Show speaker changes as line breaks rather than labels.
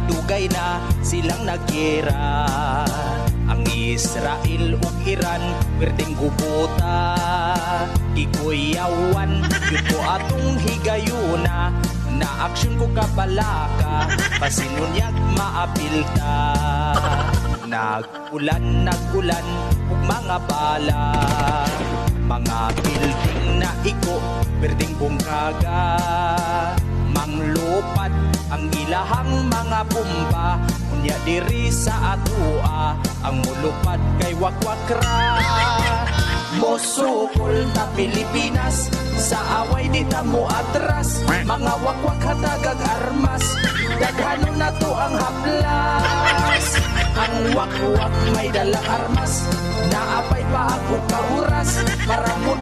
dugay na silang nagkira. Ang Israel ug Iran pwerdeng gubuta, gikuyawan yun ko atong higayuna. Na aksyon ko kabalaka, pasinunyag maapilta. Nagulan ug mga bala, mga building na iko pwerdeng bungkaga. Manglupad ang ilahang mga bomba, unya diri sa atua ang mulupad kay wakwakra. Mosukol na Pilipinas, sa away di ta mo atras. Mga wakwak hatagag armas, daghanon na to ang haplas. Ang wakwak may dalang armas, naapay pa ako kauras para mo